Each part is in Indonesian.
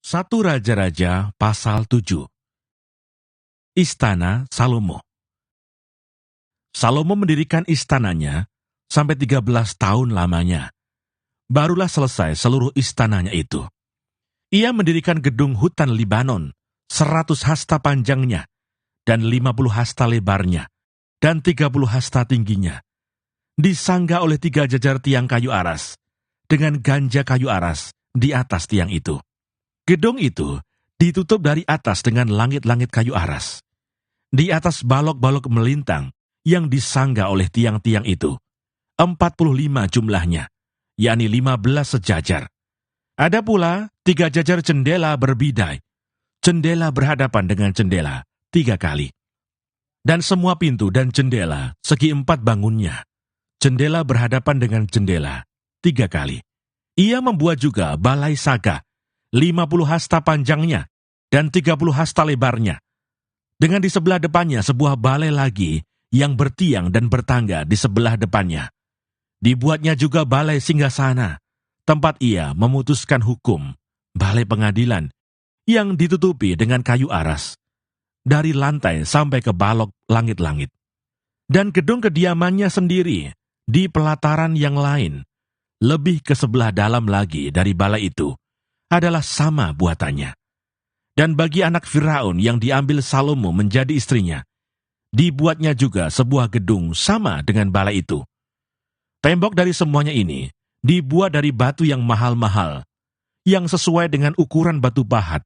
1 Raja-Raja pasal 7. Istana Salomo. Salomo mendirikan istananya sampai 13 tahun lamanya. Barulah selesai seluruh istananya itu. Ia mendirikan gedung hutan Libanon, 100 hasta panjangnya, dan 50 hasta lebarnya, dan 30 hasta tingginya. Disangga oleh 3 jajar tiang kayu aras, dengan ganja kayu aras di atas tiang itu. Gedung itu ditutup dari atas dengan langit-langit kayu aras. Di atas balok-balok melintang yang disangga oleh tiang-tiang itu, 45 jumlahnya, yakni 15 sejajar. Ada pula 3 jajar jendela berbidai, jendela berhadapan dengan jendela 3 kali. Dan semua pintu dan jendela segi 4 bangunnya, jendela berhadapan dengan jendela 3 kali. Ia membuat juga balai saga, 50 hasta panjangnya, dan 30 hasta lebarnya. Dengan di sebelah depannya sebuah balai lagi yang bertiang dan bertangga di sebelah depannya. Dibuatnya juga balai singgasana, tempat ia memutuskan hukum, balai pengadilan, yang ditutupi dengan kayu aras, dari lantai sampai ke balok langit-langit. Dan gedung kediamannya sendiri, di pelataran yang lain, lebih ke sebelah dalam lagi dari balai itu, adalah sama buatannya. Dan bagi anak Firaun yang diambil Salomo menjadi istrinya, dibuatnya juga sebuah gedung sama dengan balai itu. Tembok dari semuanya ini dibuat dari batu yang mahal-mahal, yang sesuai dengan ukuran batu pahat.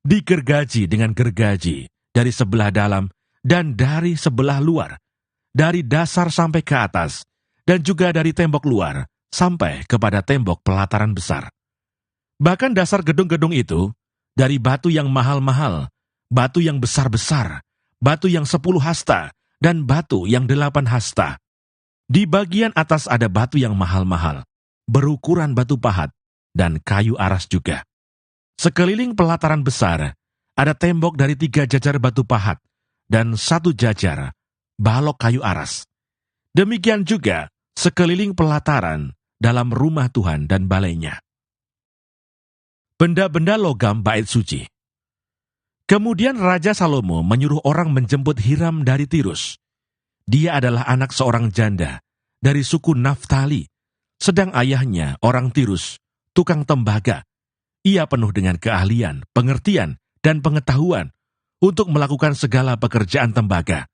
Digergaji dengan gergaji dari sebelah dalam dan dari sebelah luar, dari dasar sampai ke atas, dan juga dari tembok luar sampai kepada tembok pelataran besar. Bahkan dasar gedung-gedung itu, dari batu yang mahal-mahal, batu yang besar-besar, batu yang 10 hasta, dan batu yang 8 hasta. Di bagian atas ada batu yang mahal-mahal, berukuran batu pahat, dan kayu aras juga. Sekeliling pelataran besar, ada tembok dari 3 jajar batu pahat, dan 1 jajar balok kayu aras. Demikian juga sekeliling pelataran dalam rumah Tuhan dan balainya. Benda-benda logam bait suci. Kemudian Raja Salomo menyuruh orang menjemput Hiram dari Tirus. Dia adalah anak seorang janda dari suku Naftali, sedang ayahnya orang Tirus, tukang tembaga. Ia penuh dengan keahlian, pengertian, dan pengetahuan untuk melakukan segala pekerjaan tembaga.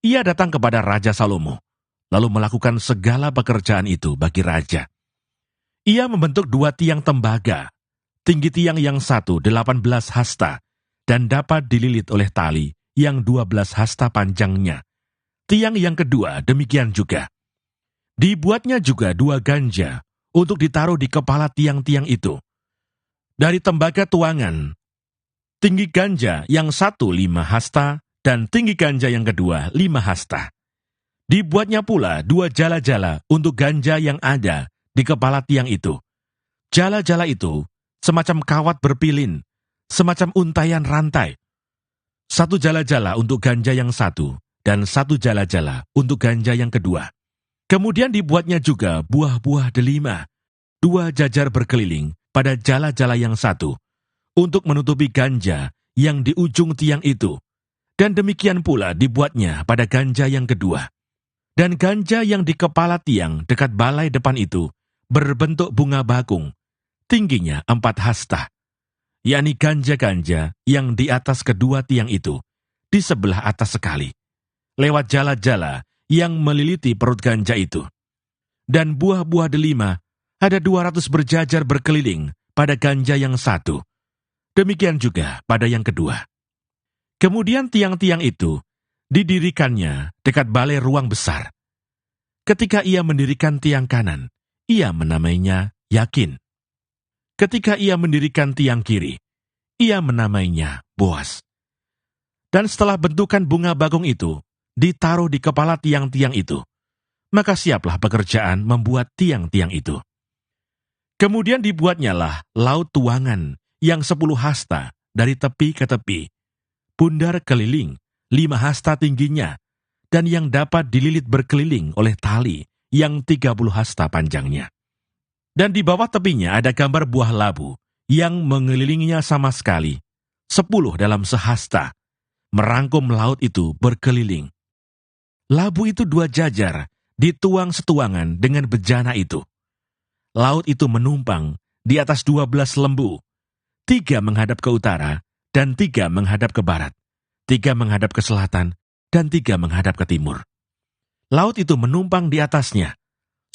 Ia datang kepada Raja Salomo, lalu melakukan segala pekerjaan itu bagi raja. Ia membentuk 2 tiang tembaga, tinggi tiang yang satu 18 hasta, dan dapat dililit oleh tali yang 12 hasta panjangnya. Tiang yang kedua demikian juga. Dibuatnya juga 2 ganja untuk ditaruh di kepala tiang-tiang itu. Dari tembaga tuangan, tinggi ganja yang satu 5 hasta, dan tinggi ganja yang kedua 5 hasta. Dibuatnya pula 2 jala-jala untuk ganja yang ada di kepala tiang itu. Jala-jala itu semacam kawat berpilin, semacam untayan rantai. 1 jala-jala untuk ganja yang satu, dan 1 jala-jala untuk ganja yang kedua. Kemudian dibuatnya juga buah-buah delima, 2 jajar berkeliling pada jala-jala yang satu, untuk menutupi ganja yang di ujung tiang itu. Dan demikian pula dibuatnya pada ganja yang kedua. Dan ganja yang di kepala tiang dekat balai depan itu berbentuk bunga bakung, tingginya 4 hasta, yakni ganja-ganja yang di atas kedua tiang itu, di sebelah atas sekali, lewat jala-jala yang meliliti perut ganja itu. Dan buah-buah delima ada 200 berjajar berkeliling pada ganja yang satu, demikian juga pada yang kedua. Kemudian tiang-tiang itu didirikannya dekat balai ruang besar. Ketika ia mendirikan tiang kanan, ia menamainya Yakin. Ketika ia mendirikan tiang kiri, ia menamainya Boas. Dan setelah bentukan bunga bakung itu ditaruh di kepala tiang-tiang itu, maka siaplah pekerjaan membuat tiang-tiang itu. Kemudian dibuatnyalah laut tuangan yang 10 hasta dari tepi ke tepi, bundar keliling 5 hasta tingginya, dan yang dapat dililit berkeliling oleh tali yang 30 hasta panjangnya. Dan di bawah tepinya ada gambar buah labu yang mengelilinginya sama sekali, 10 dalam sehasta, merangkum laut itu berkeliling. Labu itu 2 jajar, dituang setuangan dengan bejana itu. Laut itu menumpang di atas 12 lembu, 3 menghadap ke utara, dan 3 menghadap ke barat, 3 menghadap ke selatan, dan 3 menghadap ke timur. Laut itu menumpang di atasnya,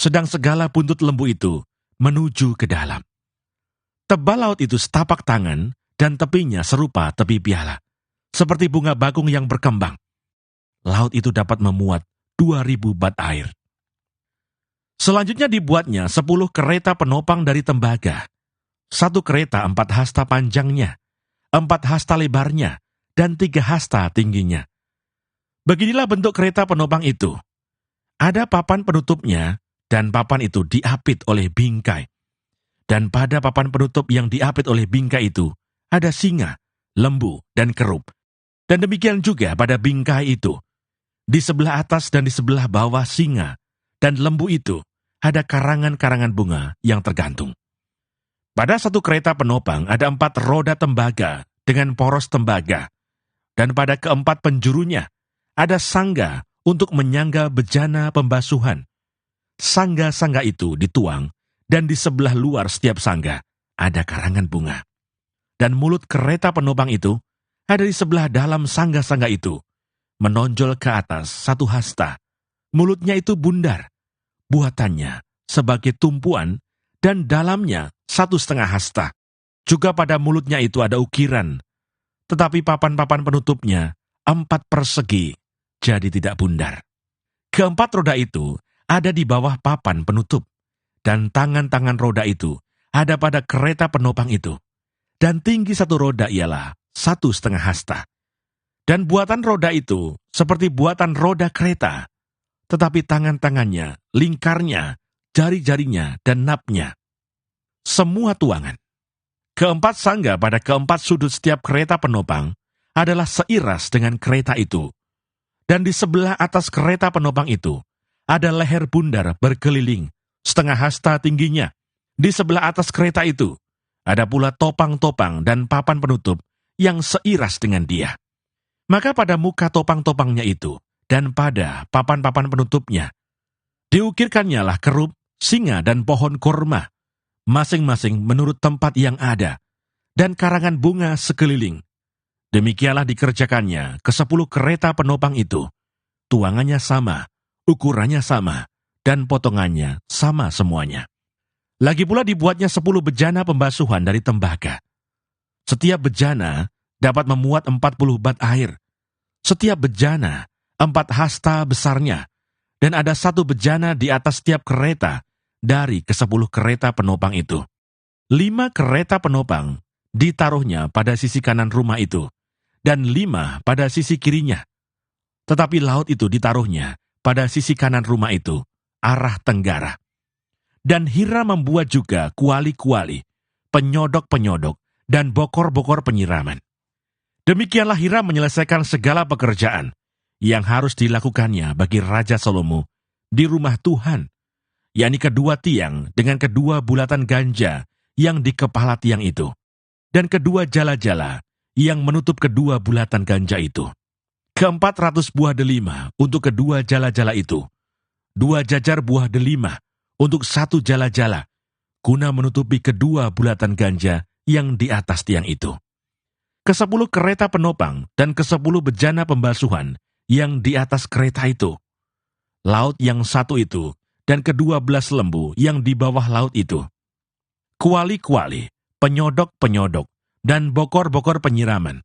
sedang segala buntut lembu itu menuju ke dalam. Tebal laut itu setapak tangan, dan tepinya serupa tepi piala, seperti bunga bakung yang berkembang. Laut itu dapat memuat 2.000 bat air. Selanjutnya dibuatnya 10 kereta penopang dari tembaga. 1 kereta 4 hasta panjangnya, 4 hasta lebarnya, dan 3 hasta tingginya. Beginilah bentuk kereta penopang itu. Ada papan penutupnya, dan papan itu diapit oleh bingkai. Dan pada papan penutup yang diapit oleh bingkai itu, ada singa, lembu, dan kerub. Dan demikian juga pada bingkai itu. Di sebelah atas dan di sebelah bawah singa dan lembu itu ada karangan-karangan bunga yang tergantung. Pada 1 kereta penopang ada 4 roda tembaga dengan poros tembaga, dan pada keempat penjurunya ada sangga untuk menyangga bejana pembasuhan. Sangga-sangga itu dituang, dan di sebelah luar setiap sangga ada karangan bunga. Dan mulut kereta penopang itu ada di sebelah dalam sangga-sangga itu, menonjol ke atas 1 hasta. Mulutnya itu bundar, buatannya sebagai tumpuan, dan dalamnya 1,5 hasta. Juga pada mulutnya itu ada ukiran, tetapi papan-papan penutupnya 4 persegi, jadi tidak bundar. Keempat roda itu ada di bawah papan penutup, dan tangan-tangan roda itu ada pada kereta penopang itu, dan tinggi 1 roda ialah 1,5 hasta. Dan buatan roda itu seperti buatan roda kereta, tetapi tangan-tangannya, lingkarnya, jari-jarinya, dan napnya semua tuangan. Keempat sangga pada keempat sudut setiap kereta penopang adalah seiras dengan kereta itu. Dan di sebelah atas kereta penopang itu ada leher bundar berkeliling, 1/2 hasta tingginya. Di sebelah atas kereta itu ada pula topang-topang dan papan penutup yang seiras dengan dia. Maka pada muka topang-topangnya itu, dan pada papan-papan penutupnya, diukirkannya lah kerub, singa, dan pohon korma, masing-masing menurut tempat yang ada, dan karangan bunga sekeliling. Demikianlah dikerjakannya ke 10 kereta penopang itu. Tuangannya sama, ukurannya sama, dan potongannya sama semuanya. Lagi pula dibuatnya 10 bejana pembasuhan dari tembaga. Setiap bejana dapat memuat 40 bat air. Setiap bejana 4 hasta besarnya, dan ada 1 bejana di atas setiap kereta dari ke-10 kereta penopang itu. 5 kereta penopang ditaruhnya pada sisi kanan rumah itu, dan 5 pada sisi kirinya. Tetapi laut itu ditaruhnya pada sisi kanan rumah itu, arah tenggara. Dan Hiram membuat juga kuali-kuali, penyodok-penyodok, dan bokor-bokor penyiraman. Demikianlah Hiram menyelesaikan segala pekerjaan yang harus dilakukannya bagi Raja Salomo di rumah Tuhan, yakni kedua tiang dengan kedua bulatan ganja yang di kepala tiang itu, dan kedua jala-jala yang menutup kedua bulatan ganja itu. 400 buah delima untuk kedua jala-jala itu, 2 jajar buah delima untuk 1 jala-jala, guna menutupi kedua bulatan ganja yang di atas tiang itu. Ke-10 kereta penopang dan ke-10 bejana pembasuhan yang di atas kereta itu. Laut yang 1 itu dan ke-12 lembu yang di bawah laut itu. Kuali-kuali, penyodok-penyodok, dan bokor-bokor penyiraman.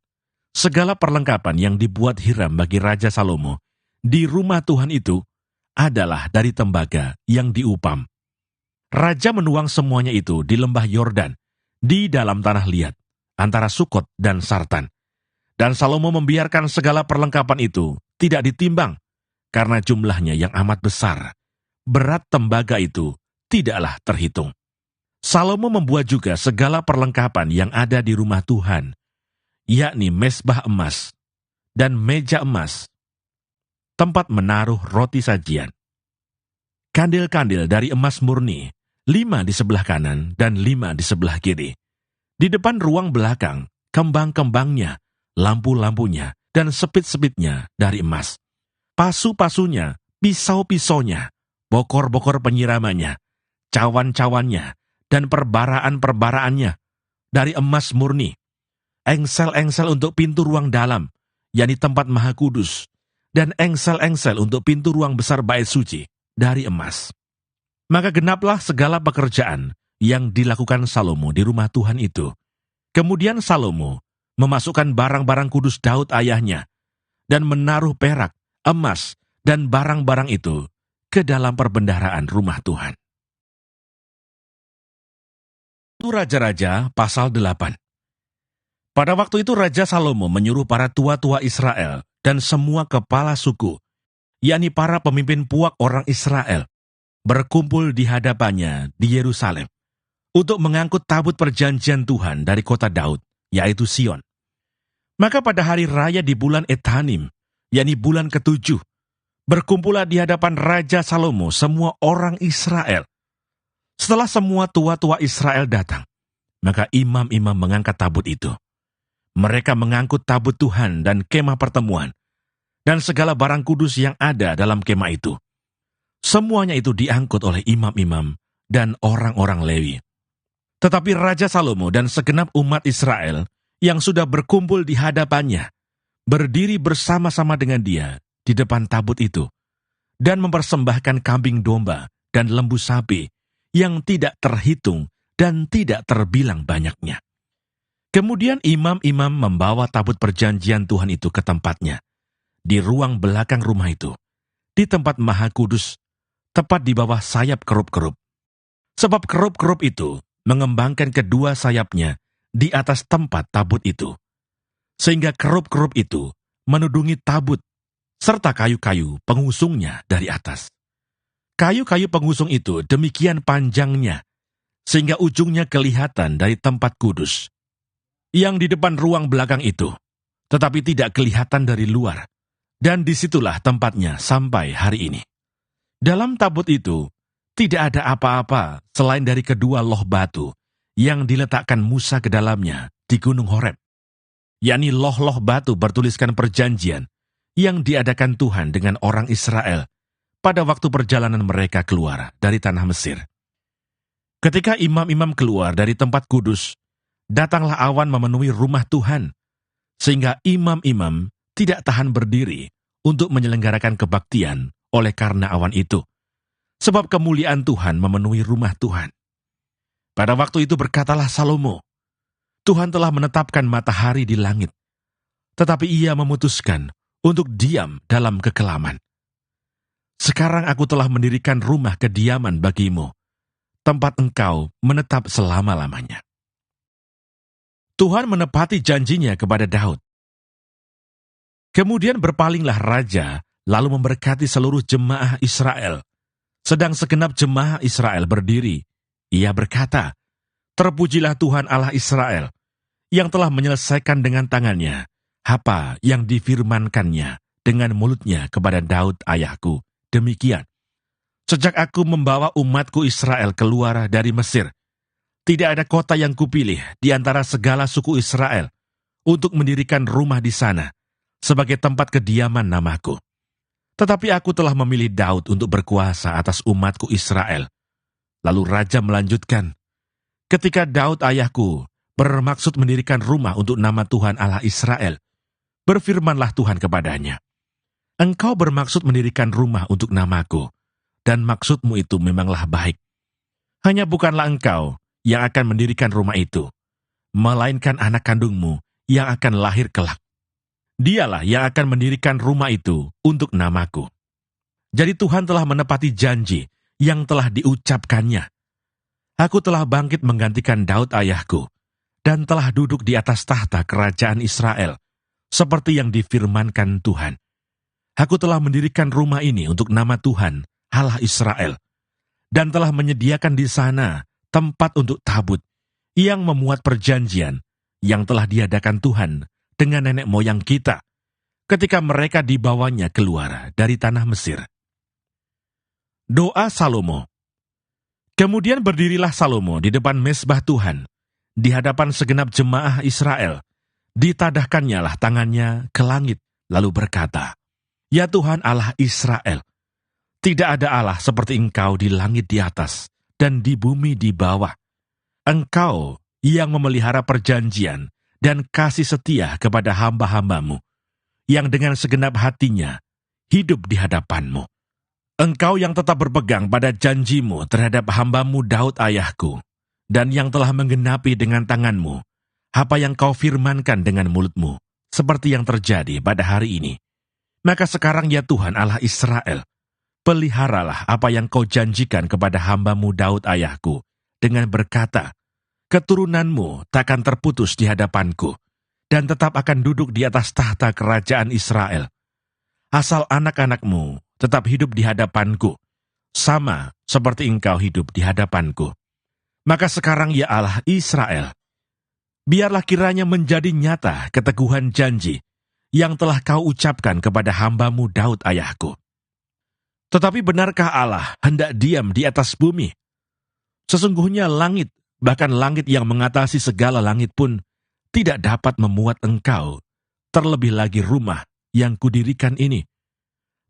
Segala perlengkapan yang dibuat Hiram bagi Raja Salomo di rumah Tuhan itu adalah dari tembaga yang diupam. Raja menuang semuanya itu di lembah Yordan, di dalam tanah liat, antara Sukot dan Sartan. Dan Salomo membiarkan segala perlengkapan itu tidak ditimbang, karena jumlahnya yang amat besar. Berat tembaga itu tidaklah terhitung. Salomo membuat juga segala perlengkapan yang ada di rumah Tuhan, yakni mezbah emas dan meja emas, tempat menaruh roti sajian. Kandil-kandil dari emas murni, 5 di sebelah kanan dan 5 di sebelah kiri. Di depan ruang belakang, kembang-kembangnya, lampu-lampunya, dan sepit-sepitnya dari emas. Pasu-pasunya, pisau-pisaunya, bokor-bokor penyiramannya, cawan-cawannya, dan perbaraan-perbaraannya dari emas murni. Engsel-engsel untuk pintu ruang dalam, yakni tempat maha kudus, dan engsel-engsel untuk pintu ruang besar bait suci dari emas. Maka genaplah segala pekerjaan yang dilakukan Salomo di rumah Tuhan itu. Kemudian Salomo memasukkan barang-barang kudus Daud ayahnya, dan menaruh perak, emas, dan barang-barang itu ke dalam perbendaharaan rumah Tuhan. Raja-Raja pasal 8. Pada waktu itu Raja Salomo menyuruh para tua-tua Israel dan semua kepala suku, yakni para pemimpin puak orang Israel, berkumpul di hadapannya di Yerusalem untuk mengangkut tabut perjanjian Tuhan dari kota Daud, yaitu Sion. Maka pada hari raya di bulan Etanim, yakni bulan ke-7, berkumpullah di hadapan Raja Salomo semua orang Israel. Setelah semua tua-tua Israel datang, maka imam-imam mengangkat tabut itu. Mereka mengangkut tabut Tuhan dan kemah pertemuan, dan segala barang kudus yang ada dalam kemah itu. Semuanya itu diangkut oleh imam-imam dan orang-orang Lewi. Tetapi Raja Salomo dan segenap umat Israel yang sudah berkumpul di hadapannya, berdiri bersama-sama dengan dia di depan tabut itu, dan mempersembahkan kambing domba dan lembu sapi yang tidak terhitung dan tidak terbilang banyaknya. Kemudian imam-imam membawa tabut perjanjian Tuhan itu ke tempatnya, di ruang belakang rumah itu, di tempat maha kudus, tepat di bawah sayap kerup-kerup. Sebab kerup-kerup itu mengembangkan kedua sayapnya di atas tempat tabut itu, sehingga kerup-kerup itu menudungi tabut, serta kayu-kayu pengusungnya dari atas. Kayu-kayu pengusung itu demikian panjangnya, sehingga ujungnya kelihatan dari tempat kudus, yang di depan ruang belakang itu, tetapi tidak kelihatan dari luar, dan disitulah tempatnya sampai hari ini. Dalam tabut itu, tidak ada apa-apa selain dari kedua loh batu yang diletakkan Musa ke dalamnya di Gunung Horeb, yakni loh-loh batu bertuliskan perjanjian yang diadakan Tuhan dengan orang Israel pada waktu perjalanan mereka keluar dari tanah Mesir. Ketika imam-imam keluar dari tempat kudus, datanglah awan memenuhi rumah Tuhan, sehingga imam-imam tidak tahan berdiri untuk menyelenggarakan kebaktian oleh karena awan itu, sebab kemuliaan Tuhan memenuhi rumah Tuhan. Pada waktu itu berkatalah Salomo, Tuhan telah menetapkan matahari di langit, tetapi ia memutuskan untuk diam dalam kekelaman. Sekarang aku telah mendirikan rumah kediaman bagimu, tempat engkau menetap selama-lamanya. Tuhan menepati janjinya kepada Daud. Kemudian berpalinglah raja, lalu memberkati seluruh jemaah Israel. Sedang segenap jemaah Israel berdiri, ia berkata, "Terpujilah Tuhan Allah Israel, yang telah menyelesaikan dengan tangannya apa yang difirmankannya dengan mulutnya kepada Daud ayahku. Demikian, sejak aku membawa umatku Israel keluar dari Mesir, tidak ada kota yang kupilih di antara segala suku Israel untuk mendirikan rumah di sana sebagai tempat kediaman namaku. Tetapi aku telah memilih Daud untuk berkuasa atas umatku Israel." Lalu raja melanjutkan, "Ketika Daud ayahku bermaksud mendirikan rumah untuk nama Tuhan Allah Israel, berfirmanlah Tuhan kepadanya, 'Engkau bermaksud mendirikan rumah untuk namaku, dan maksudmu itu memanglah baik. Hanya bukanlah engkau yang akan mendirikan rumah itu, melainkan anak kandungmu yang akan lahir kelak. Dialah yang akan mendirikan rumah itu untuk namaku.' Jadi Tuhan telah menepati janji yang telah diucapkannya. Aku telah bangkit menggantikan Daud ayahku, dan telah duduk di atas tahta kerajaan Israel, seperti yang difirmankan Tuhan. Aku telah mendirikan rumah ini untuk nama Tuhan, Allah Israel, dan telah menyediakan di sana tempat untuk tabut yang memuat perjanjian yang telah diadakan Tuhan dengan nenek moyang kita, ketika mereka dibawanya keluar dari tanah Mesir." Doa Salomo. Kemudian berdirilah Salomo di depan mezbah Tuhan, di hadapan segenap jemaah Israel, ditadahkannyalah tangannya ke langit, lalu berkata, "Ya Tuhan Allah Israel, tidak ada Allah seperti Engkau di langit di atas dan di bumi di bawah. Engkau yang memelihara perjanjian dan kasih setia kepada hamba-hambamu, yang dengan segenap hatinya hidup di hadapanmu. Engkau yang tetap berpegang pada janjimu terhadap hambamu Daud ayahku, dan yang telah menggenapi dengan tanganmu apa yang kau firmankan dengan mulutmu, seperti yang terjadi pada hari ini. Maka sekarang ya Tuhan Allah Israel, peliharalah apa yang kau janjikan kepada hambamu Daud ayahku, dengan berkata, keturunanmu takkan terputus di hadapanku, dan tetap akan duduk di atas tahta kerajaan Israel. Asal anak-anakmu tetap hidup di hadapanku, sama seperti engkau hidup di hadapanku. Maka sekarang ya Allah Israel, biarlah kiranya menjadi nyata keteguhan janji yang telah kau ucapkan kepada hambamu Daud ayahku. Tetapi benarkah Allah hendak diam di atas bumi? Sesungguhnya langit, bahkan langit yang mengatasi segala langit pun, tidak dapat memuat engkau, terlebih lagi rumah yang kudirikan ini.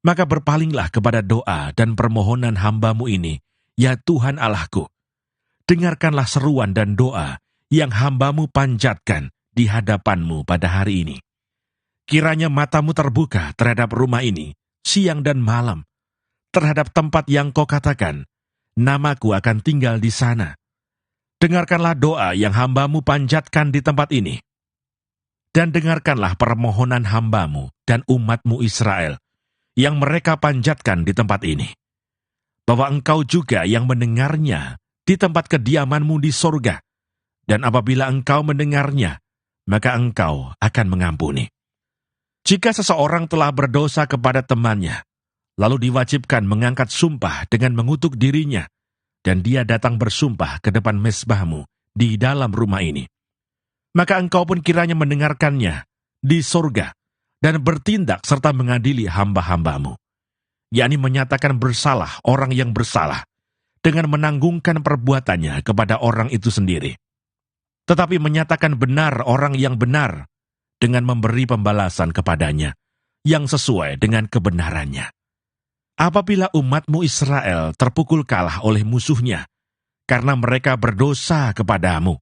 Maka berpalinglah kepada doa dan permohonan hambamu ini, ya Tuhan Allahku. Dengarkanlah seruan dan doa yang hambamu panjatkan di hadapanmu pada hari ini. Kiranya matamu terbuka terhadap rumah ini, siang dan malam, terhadap tempat yang kau katakan, namaku akan tinggal di sana. Dengarkanlah doa yang hambamu panjatkan di tempat ini. Dan dengarkanlah permohonan hambamu dan umatmu Israel, yang mereka panjatkan di tempat ini, bahwa engkau juga yang mendengarnya di tempat kediamanmu di sorga, dan apabila engkau mendengarnya, maka engkau akan mengampuni. Jika seseorang telah berdosa kepada temannya, lalu diwajibkan mengangkat sumpah dengan mengutuk dirinya, dan dia datang bersumpah ke depan mezbahmu di dalam rumah ini, maka engkau pun kiranya mendengarkannya di sorga, dan bertindak serta mengadili hamba-hambamu, yakni menyatakan bersalah orang yang bersalah, dengan menanggungkan perbuatannya kepada orang itu sendiri. Tetapi menyatakan benar orang yang benar, dengan memberi pembalasan kepadanya, yang sesuai dengan kebenarannya. Apabila umatmu Israel terpukul kalah oleh musuhnya, karena mereka berdosa kepadamu,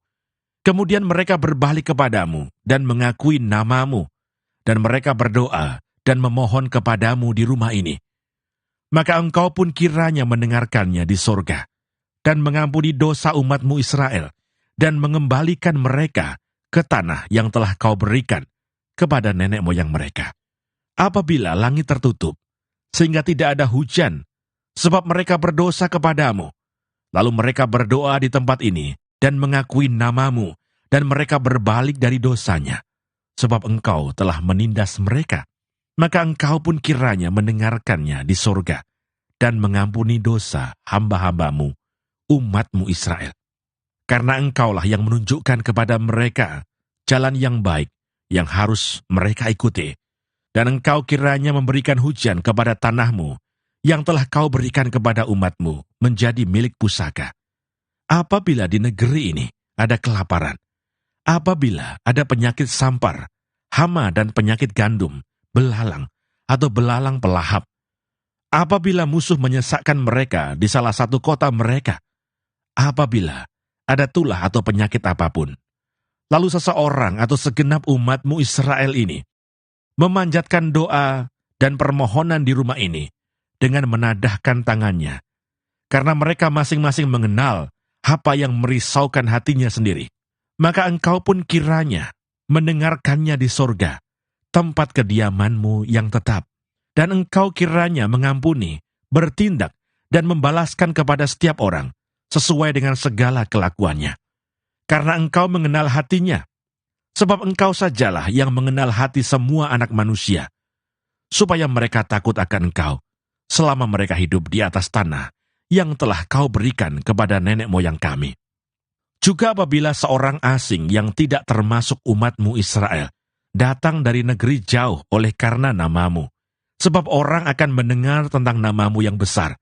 kemudian mereka berbalik kepadamu dan mengakui namamu, dan mereka berdoa dan memohon kepadamu di rumah ini, maka engkau pun kiranya mendengarkannya di sorga, dan mengampuni dosa umatmu Israel, dan mengembalikan mereka ke tanah yang telah kau berikan kepada nenek moyang mereka. Apabila langit tertutup, sehingga tidak ada hujan, sebab mereka berdosa kepadamu, lalu mereka berdoa di tempat ini, dan mengakui namamu, dan mereka berbalik dari dosanya, sebab engkau telah menindas mereka, maka engkau pun kiranya mendengarkannya di sorga, dan mengampuni dosa hamba-hambamu, umatmu Israel. Karena engkaulah yang menunjukkan kepada mereka jalan yang baik yang harus mereka ikuti, dan engkau kiranya memberikan hujan kepada tanahmu, yang telah kau berikan kepada umatmu menjadi milik pusaka. Apabila di negeri ini ada kelaparan, apabila ada penyakit sampar, hama dan penyakit gandum, belalang, atau belalang pelahap, apabila musuh menyesakkan mereka di salah satu kota mereka, apabila ada tulah atau penyakit apapun, lalu seseorang atau segenap umatmu Israel ini memanjatkan doa dan permohonan di rumah ini dengan menadahkan tangannya, karena mereka masing-masing mengenal apa yang merisaukan hatinya sendiri, maka engkau pun kiranya mendengarkannya di sorga, tempat kediamanmu yang tetap, dan engkau kiranya mengampuni, bertindak, dan membalaskan kepada setiap orang sesuai dengan segala kelakuannya. Karena engkau mengenal hatinya, sebab engkau sajalah yang mengenal hati semua anak manusia, supaya mereka takut akan engkau, selama mereka hidup di atas tanah yang telah kau berikan kepada nenek moyang kami. Juga apabila seorang asing yang tidak termasuk umatmu Israel datang dari negeri jauh oleh karena namamu, sebab orang akan mendengar tentang namamu yang besar,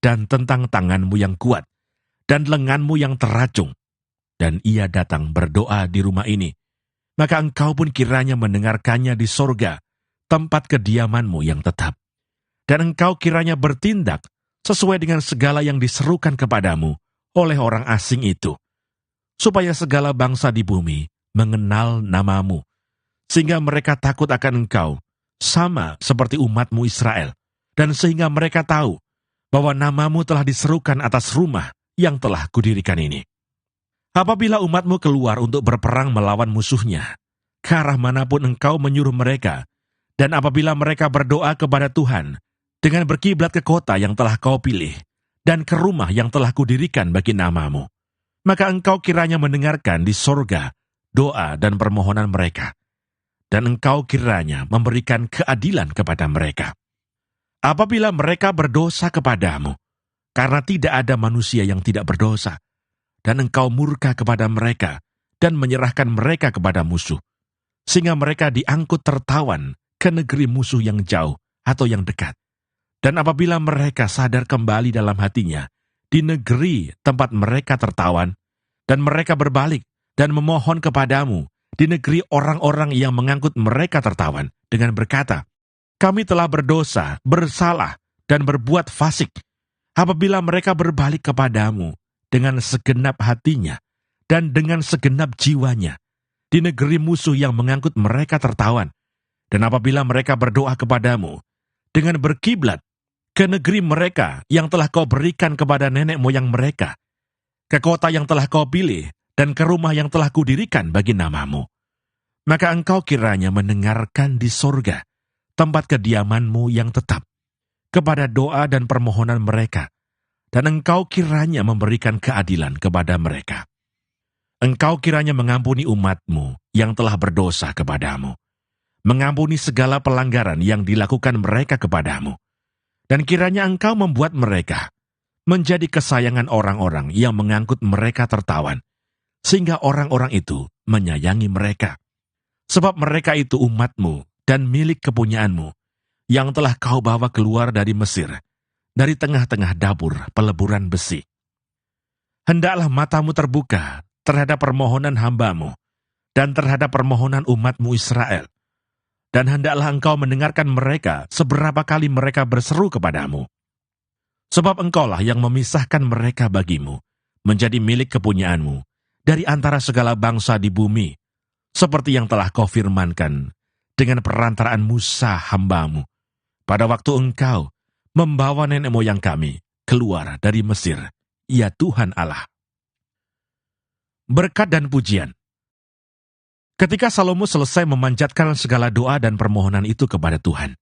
dan tentang tanganmu yang kuat, dan lenganmu yang teracung. dan ia datang berdoa di rumah ini, maka engkau pun kiranya mendengarkannya di sorga, tempat kediamanmu yang tetap. Dan engkau kiranya bertindak sesuai dengan segala yang diserukan kepadamu oleh orang asing itu, supaya segala bangsa di bumi mengenal namamu, sehingga mereka takut akan engkau, sama seperti umatmu Israel, dan sehingga mereka tahu bahwa namamu telah diserukan atas rumah yang telah kudirikan ini. Apabila umatmu keluar untuk berperang melawan musuhnya, ke arah manapun engkau menyuruh mereka, dan apabila mereka berdoa kepada Tuhan, dengan berkiblat ke kota yang telah kau pilih, dan ke rumah yang telah kudirikan bagi namamu, maka engkau kiranya mendengarkan di sorga doa dan permohonan mereka, dan engkau kiranya memberikan keadilan kepada mereka. Apabila mereka berdosa kepadamu, karena tidak ada manusia yang tidak berdosa, dan engkau murka kepada mereka, dan menyerahkan mereka kepada musuh, sehingga mereka diangkut tertawan ke negeri musuh yang jauh atau yang dekat. Dan apabila mereka sadar kembali dalam hatinya, di negeri tempat mereka tertawan, dan mereka berbalik dan memohon kepadamu, di negeri orang-orang yang mengangkut mereka tertawan, dengan berkata, kami telah berdosa, bersalah, dan berbuat fasik. Apabila mereka berbalik kepadamu dengan segenap hatinya dan dengan segenap jiwanya, di negeri musuh yang mengangkut mereka tertawan, dan apabila mereka berdoa kepadamu dengan berkiblat ke negeri mereka yang telah kau berikan kepada nenek moyang mereka, ke kota yang telah kau pilih, dan ke rumah yang telah kudirikan bagi namamu, maka engkau kiranya mendengarkan di sorga, tempat kediamanmu yang tetap, kepada doa dan permohonan mereka, dan engkau kiranya memberikan keadilan kepada mereka. Engkau kiranya mengampuni umatmu yang telah berdosa kepadamu, mengampuni segala pelanggaran yang dilakukan mereka kepadamu, dan kiranya engkau membuat mereka menjadi kesayangan orang-orang yang mengangkut mereka tertawan, sehingga orang-orang itu menyayangi mereka. Sebab mereka itu umatmu dan milik kepunyaanmu, yang telah kau bawa keluar dari Mesir, dari tengah-tengah dapur peleburan besi. Hendaklah matamu terbuka terhadap permohonan hambamu, dan terhadap permohonan umatmu Israel, dan hendaklah engkau mendengarkan mereka seberapa kali mereka berseru kepadamu. Sebab engkaulah yang memisahkan mereka bagimu, menjadi milik kepunyaanmu, dari antara segala bangsa di bumi, seperti yang telah kau firmankan dengan perantaraan Musa hambamu, pada waktu engkau membawa nenek moyang kami keluar dari Mesir, ya Tuhan Allah. Berkat dan pujian. Ketika Salomo selesai memanjatkan segala doa dan permohonan itu kepada Tuhan,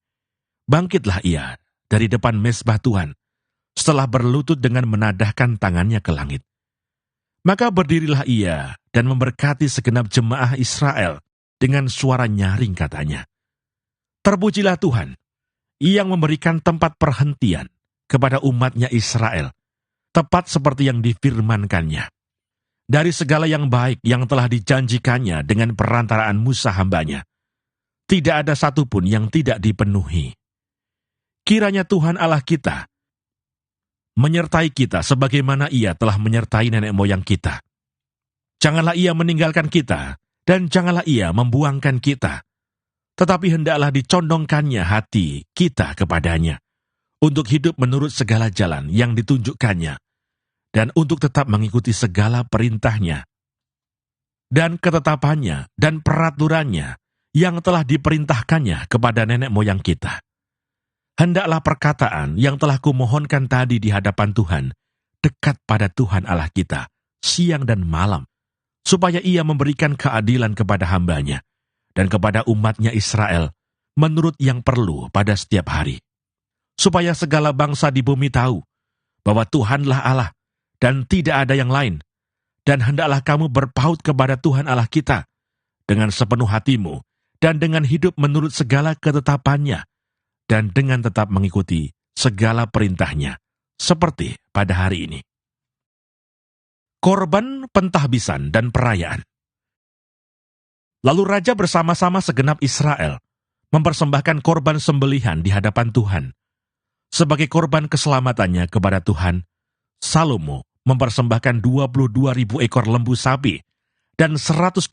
bangkitlah ia dari depan mezbah Tuhan, setelah berlutut dengan menadahkan tangannya ke langit. Maka berdirilah ia dan memberkati segenap jemaah Israel dengan suara nyaring katanya, terpujilah Tuhan, yang memberikan tempat perhentian kepada umatnya Israel, tepat seperti yang difirmankannya. Dari segala yang baik yang telah dijanjikannya dengan perantaraan Musa hambanya, tidak ada satupun yang tidak dipenuhi. Kiranya Tuhan Allah kita menyertai kita sebagaimana ia telah menyertai nenek moyang kita. Janganlah ia meninggalkan kita, dan janganlah ia membuangkan kita, tetapi hendaklah dicondongkannya hati kita kepadanya, untuk hidup menurut segala jalan yang ditunjukkannya, dan untuk tetap mengikuti segala perintahnya, dan ketetapannya dan peraturannya yang telah diperintahkannya kepada nenek moyang kita. Hendaklah perkataan yang telah kumohonkan tadi di hadapan Tuhan, dekat pada Tuhan Allah kita, siang dan malam, supaya ia memberikan keadilan kepada hambanya, dan kepada umatnya Israel, menurut yang perlu pada setiap hari. Supaya segala bangsa di bumi tahu, bahwa Tuhanlah Allah, dan tidak ada yang lain, dan hendaklah kamu berpaut kepada Tuhan Allah kita, dengan sepenuh hatimu, dan dengan hidup menurut segala ketetapannya, dan dengan tetap mengikuti segala perintahnya, seperti pada hari ini. Korban pentahbisan dan perayaan. Lalu raja bersama-sama segenap Israel mempersembahkan korban sembelihan di hadapan Tuhan. Sebagai korban keselamatannya kepada Tuhan, Salomo mempersembahkan 22.000 ekor lembu sapi dan 125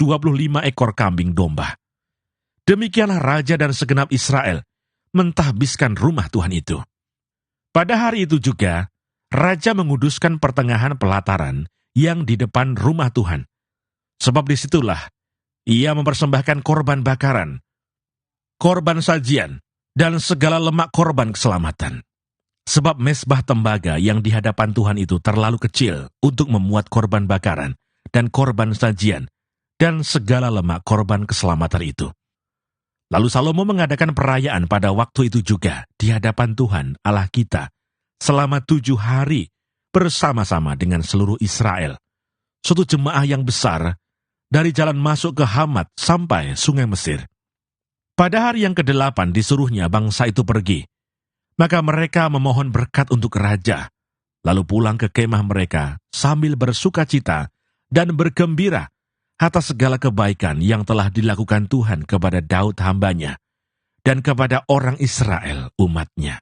ekor kambing domba. Demikianlah raja dan segenap Israel mentahbiskan rumah Tuhan itu. Pada hari itu juga, raja menguduskan pertengahan pelataran yang di depan rumah Tuhan. Sebab disitulah ia mempersembahkan korban bakaran, korban sajian, dan segala lemak korban keselamatan. Sebab mezbah tembaga yang di hadapan Tuhan itu terlalu kecil untuk memuat korban bakaran dan korban sajian dan segala lemak korban keselamatan itu. Lalu Salomo mengadakan perayaan pada waktu itu juga di hadapan Tuhan Allah kita selama 7 hari bersama-sama dengan seluruh Israel. Suatu jemaah yang besar dari jalan masuk ke Hamat sampai sungai Mesir. Pada hari yang ke-8 disuruhnya bangsa itu pergi. Maka mereka memohon berkat untuk raja, lalu pulang ke kemah mereka sambil bersuka cita dan bergembira atas segala kebaikan yang telah dilakukan Tuhan kepada Daud hambanya dan kepada orang Israel umatnya.